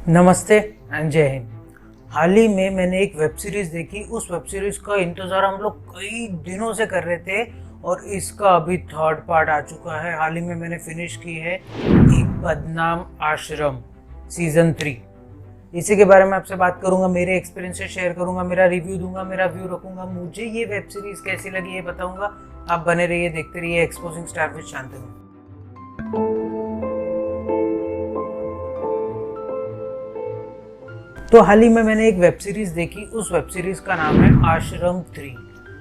नमस्ते एंड जय हिंद। हाल ही में मैंने एक वेब सीरीज़ देखी। उस वेब सीरीज़ का इंतज़ार हम लोग कई दिनों से कर रहे थे और इसका अभी थर्ड पार्ट आ चुका है। हाल ही में मैंने फिनिश की है एक बदनाम आश्रम सीज़न 3। इसी के बारे में आपसे बात करूंगा, मेरे एक्सपीरियंस से शेयर करूंगा, मेरा रिव्यू दूंगा, मेरा व्यू रखूंगा, मुझे ये वेब सीरीज़ कैसी लगी ये बताऊंगा। आप बने रहिए, देखते रहिए एक्सपोजिंग स्टार विद शांतनु। तो हाल ही में मैंने एक वेब सीरीज देखी। उस वेब सीरीज का नाम है आश्रम 3।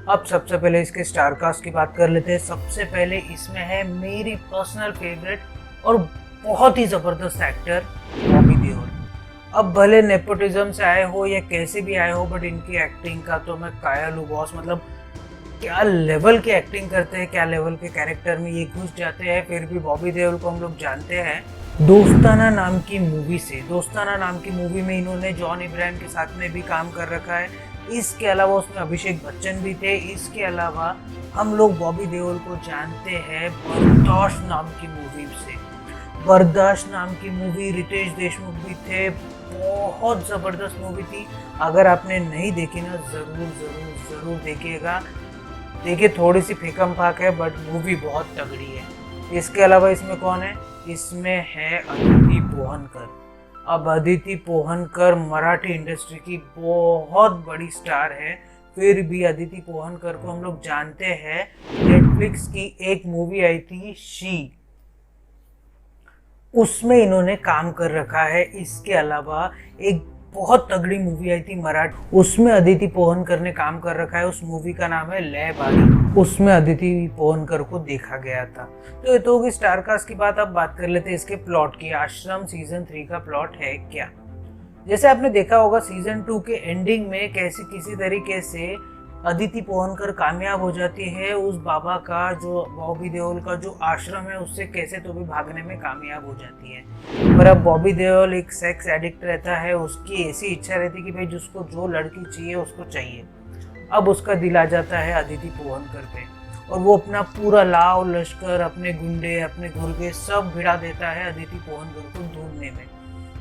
अब सबसे पहले इसके स्टार कास्ट की बात कर लेते हैं। सबसे पहले इसमें है मेरी पर्सनल फेवरेट और बहुत ही ज़बरदस्त एक्टर बॉबी देओल। अब भले नेपोटिज्म से आए हो या कैसे भी आए हो, बट इनकी एक्टिंग का तो मैं कायल हूँ बॉस। मतलब क्या लेवल की एक्टिंग करते हैं, क्या लेवल के कैरेक्टर में ये घुस जाते हैं। फिर भी बॉबी देओल को हम लोग जानते हैं दोस्ताना नाम की मूवी से। दोस्ताना नाम की मूवी में इन्होंने जॉन इब्राहिम के साथ में भी काम कर रखा है। इसके अलावा उसमें अभिषेक बच्चन भी थे। इसके अलावा हम लोग बॉबी देओल को जानते हैं बर्दाश्त नाम की मूवी से। बर्दाश्त नाम की मूवी रितेश देशमुख भी थे। बहुत ज़बरदस्त मूवी थी। अगर आपने नहीं देखी ना, ज़रूर ज़रूर ज़रूर देखिएगा। देखिए, थोड़ी सी फेकम फाक है बट मूवी बहुत तगड़ी है। इसके अलावा इसमें कौन है? इसमें है अदिति पोहनकर। अब अदिति पोहनकर मराठी इंडस्ट्री की बहुत बड़ी स्टार है। फिर भी अदिति पोहनकर को हम लोग जानते हैं, नेटफ्लिक्स की एक मूवी आई थी शी, उसमें इन्होंने काम कर रखा है। इसके अलावा एक बहुत तगड़ी मूवी आई थी मराठी, उसमें अदिति पोहनकर ने काम कर रखा है। उस मूवी का नाम है लय बारी, उसमें अदिति पोहनकर को देखा गया था। तो ये तो होगी स्टार कास्ट की बात। अब बात कर लेते हैं इसके प्लॉट की। आश्रम सीजन 3 का प्लॉट है क्या? जैसे आपने देखा होगा सीजन 2 के एंडिंग में कैसे किसी तरीके से अदिति पोहनकर कामयाब हो जाती है उस बाबा का, जो बॉबी देओल का जो आश्रम है, उससे कैसे तो भी भागने में कामयाब हो जाती है। पर अब बॉबी देओल एक सेक्स एडिक्ट रहता है। उसकी ऐसी इच्छा रहती है कि भाई जिसको जो लड़की चाहिए उसको चाहिए। अब उसका दिल आ जाता है अदिति पोहनकर पे और वो अपना पूरा लाव लश्कर, अपने गुंडे, अपने गुर्गे सब भिड़ा देता है अदिति पोहनकर को ढूंढने में।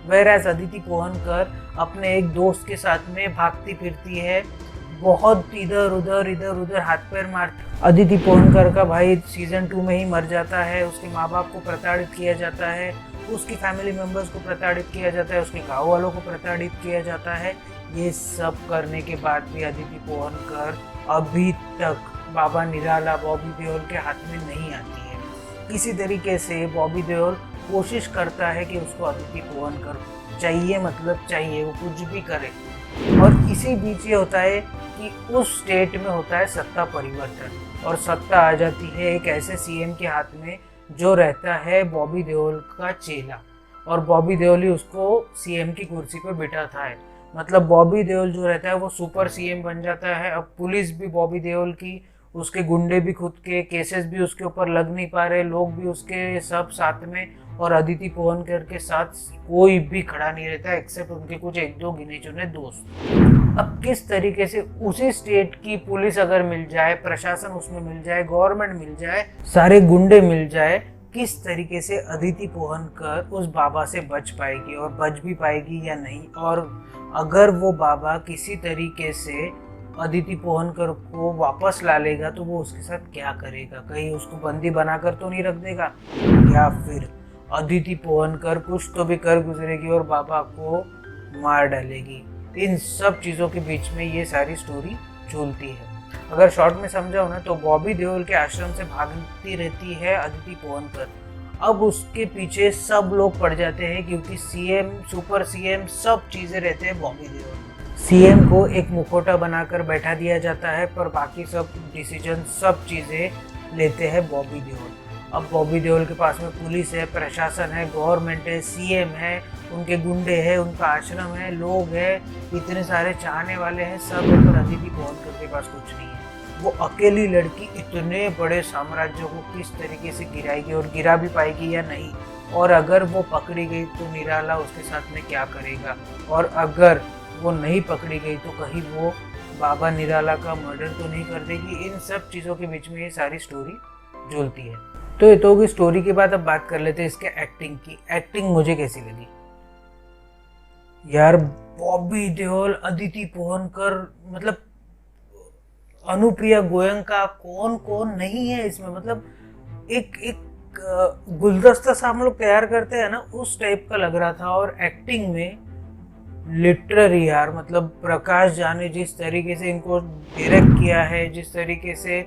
वहीराज अदिति पोहनकर अपने एक दोस्त के साथ में भागती फिरती है, बहुत इधर उधर हाथ पैर मार। अदिति पोहनकर का भाई सीजन 2 में ही मर जाता है। उसके माँ बाप को प्रताड़ित किया जाता है, उसकी फैमिली मेंबर्स को प्रताड़ित किया जाता है, उसके गाँव वालों को प्रताड़ित किया जाता है। ये सब करने के बाद भी अदिति पोहनकर अभी तक बाबा निराला बॉबी देओल के हाथ में नहीं आती है। किसी तरीके से बॉबी देओल कोशिश करता है कि उसको अदिति पोहनकर चाहिए, मतलब चाहिए, वो कुछ भी करे। और इसी बीच ये होता है कि उस स्टेट में होता है सत्ता परिवर्तन और सत्ता आ जाती है एक ऐसे सीएम के हाथ में जो रहता है बॉबी देओल का चेला, और बॉबी देओल ही उसको सीएम की कुर्सी पर बिठाता है। मतलब बॉबी देओल जो रहता है वो सुपर सीएम बन जाता है। अब पुलिस भी बॉबी देओल की, उसके गुंडे भी खुद के, केसेस भी उसके ऊपर लग नहीं पा रहे, लोग भी उसके सब साथ में, और अदिति पोहनकर के साथ कोई भी खड़ा नहीं रहता एक्सेप्ट उनके कुछ एक दो गिने चुने दोस्त। अब किस तरीके से उसी स्टेट की पुलिस अगर मिल जाए, प्रशासन उसमें मिल जाए, गवर्नमेंट मिल जाए, सारे गुंडे मिल जाए, किस तरीके से अदिति पोहनकर उस बाबा से बच पाएगी और बच भी पाएगी या नहीं। और अगर वो बाबा किसी तरीके से अदिति पोहनकर को वापस ला लेगा तो वो उसके साथ क्या करेगा? कहीं उसको बंदी बनाकर तो नहीं रख देगा, या फिर अदिति पोहनकर कुछ तो भी कर गुजरेगी और बाबा को मार डालेगी? इन सब चीज़ों के बीच में ये सारी स्टोरी झूलती है। अगर शॉर्ट में समझाओ ना, तो बॉबी देओल के आश्रम से भागती रहती है अदिति पोहनकर। अब उसके पीछे सब लोग पड़ जाते हैं क्योंकि सीएम, सुपर सीएम, सब चीज़ें रहते हैं बॉबी देओल। सीएम को एक मुखौटा बनाकर बैठा दिया जाता है, पर बाकी सब डिसीजन, सब चीज़ें लेते हैं बॉबी देओल। अब बॉबी देओल के पास में पुलिस है, प्रशासन है, गवर्नमेंट है, सीएम है, उनके गुंडे हैं, उनका आश्रम है, लोग हैं, इतने सारे चाहने वाले हैं, सब है, पर अदिति पोहनकर के पास कुछ नहीं है। वो अकेली लड़की इतने बड़े साम्राज्य को किस तरीके से गिराएगी और गिरा भी पाएगी या नहीं? और अगर वो पकड़ी गई तो निराला उसके साथ में क्या करेगा? और अगर वो नहीं पकड़ी गई तो कहीं वो बाबा निराला का मर्डर तो नहीं कर देगी? इन सब चीज़ों के बीच में ये सारी स्टोरी झूलती है। तो ये तो होगी स्टोरी की बात। अब बात कर लेते हैं इसके एक्टिंग की। एक्टिंग मुझे कैसी लगी? यार बॉबी देओल, अदिति पोहनकर, मतलब अनुप्रिया गोयंका, कौन कौन नहीं है इसमें। मतलब एक एक गुलदस्ता सा हम लोग तैयार करते हैं ना, उस टाइप का लग रहा था। और एक्टिंग में लिटरली यार, मतलब प्रकाश झा ने जिस तरीके से इनको डायरेक्ट किया है, जिस तरीके से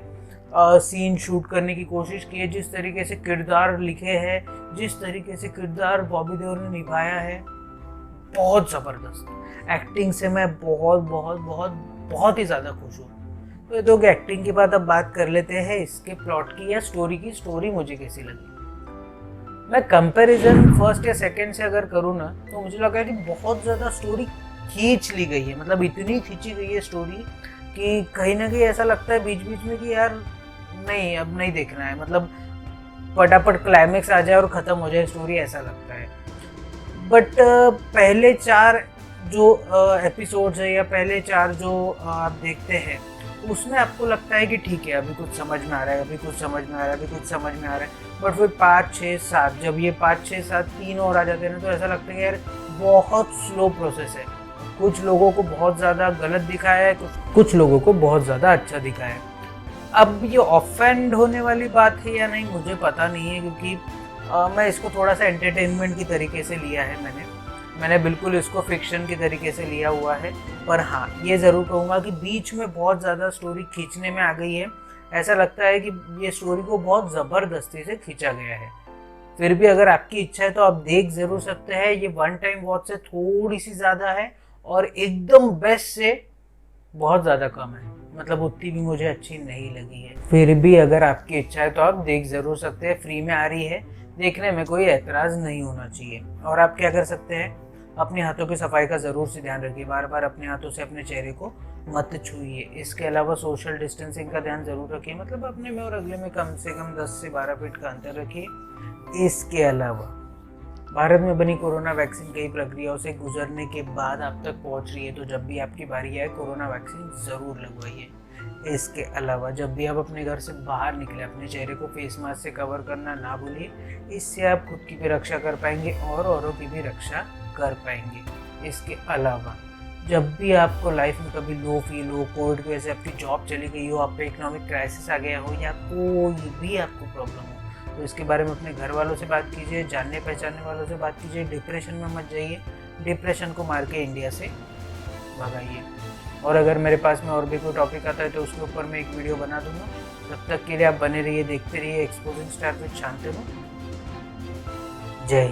सीन शूट करने की कोशिश की है, जिस तरीके से किरदार लिखे हैं, जिस तरीके से किरदार बॉबी देओल ने निभाया है, बहुत ज़बरदस्त एक्टिंग से मैं बहुत बहुत बहुत बहुत ही ज़्यादा खुश हूँ। तो ये तो एक्टिंग के बाद अब बात कर लेते हैं इसके प्लॉट की या स्टोरी की। स्टोरी मुझे कैसी लगी, मैं कंपैरिजन फर्स्ट या सेकंड से अगर करूँ ना, तो मुझे लगा कि बहुत ज़्यादा स्टोरी खींच ली गई है। मतलब इतनी खींची गई है स्टोरी कि कहीं ना कहीं ऐसा लगता है बीच बीच में कि यार नहीं, अब नहीं देखना है। मतलब फटाफट क्लाइमेक्स आ जाए और ख़त्म हो जाए स्टोरी, ऐसा लगता है। बट पहले 4 जो एपिसोड्स है या पहले 4 जो आप देखते हैं, उसमें आपको लगता है कि ठीक है, अभी कुछ समझ में आ रहा है, अभी कुछ समझ में आ रहा है, अभी कुछ समझ में आ रहा है। बट फिर 5, 6, 7, जब ये 5, 6, 7 3 और आ जाते हैं ना, तो ऐसा लगता है कि यार बहुत स्लो प्रोसेस है। कुछ लोगों को बहुत ज़्यादा गलत दिखाया है, कुछ लोगों को बहुत ज़्यादा अच्छा दिखाया है। अब ये ऑफेंड होने वाली बात है या नहीं मुझे पता नहीं है, क्योंकि मैं इसको थोड़ा सा एंटरटेनमेंट की तरीके से लिया है। मैंने बिल्कुल इसको फिक्शन के तरीके से लिया हुआ है। पर हाँ, ये ज़रूर कहूँगा कि बीच में बहुत ज़्यादा स्टोरी खींचने में आ गई है। ऐसा लगता है कि ये स्टोरी को बहुत ज़बरदस्ती से खींचा गया है। फिर भी अगर आपकी इच्छा है तो आप देख ज़रूर सकते हैं। ये वन टाइम वॉच से थोड़ी सी ज़्यादा है और एकदम बेस्ट से बहुत ज़्यादा कम है। मतलब उतनी भी मुझे अच्छी नहीं लगी है। फिर भी अगर आपकी इच्छा है तो आप देख ज़रूर सकते हैं। फ्री में आ रही है, देखने में कोई एतराज़ नहीं होना चाहिए। और आप क्या कर सकते हैं, अपने हाथों की सफाई का ज़रूर से ध्यान रखिए। बार बार अपने हाथों से अपने चेहरे को मत छूइए। इसके अलावा सोशल डिस्टेंसिंग का ध्यान ज़रूर रखिए। मतलब अपने में और अगले में कम से कम 10 से 12 फीट का अंतर रखिए। इसके अलावा भारत में बनी कोरोना वैक्सीन कई प्रक्रियाओं से गुजरने के बाद आप तक पहुंच रही है, तो जब भी आपकी बारी आए कोरोना वैक्सीन ज़रूर लगवाइए। इसके अलावा जब भी आप अपने घर से बाहर निकले, अपने चेहरे को फेस मास्क से कवर करना ना भूलिए। इससे आप खुद की भी रक्षा कर पाएंगे और औरों की भी रक्षा कर पाएंगे। इसके अलावा जब भी आपको लाइफ में कभी लो फील हो, कोविड की वजह से आपकी जॉब चली गई हो, आप पे इकोनॉमिक क्राइसिस आ गया हो, या कोई भी आपको प्रॉब्लम हो, तो इसके बारे में अपने घर वालों से बात कीजिए, जानने पहचानने वालों से बात कीजिए। डिप्रेशन में मत जाइए, डिप्रेशन को मार के इंडिया से भगाइए। और अगर मेरे पास में और भी कोई टॉपिक आता है तो उसके ऊपर मैं एक वीडियो बना दूंगा। तब तक के लिए आप बने रहिए, देखते रहिए एक्सपोजिंग स्टार विद शांतनु। जय हिंद।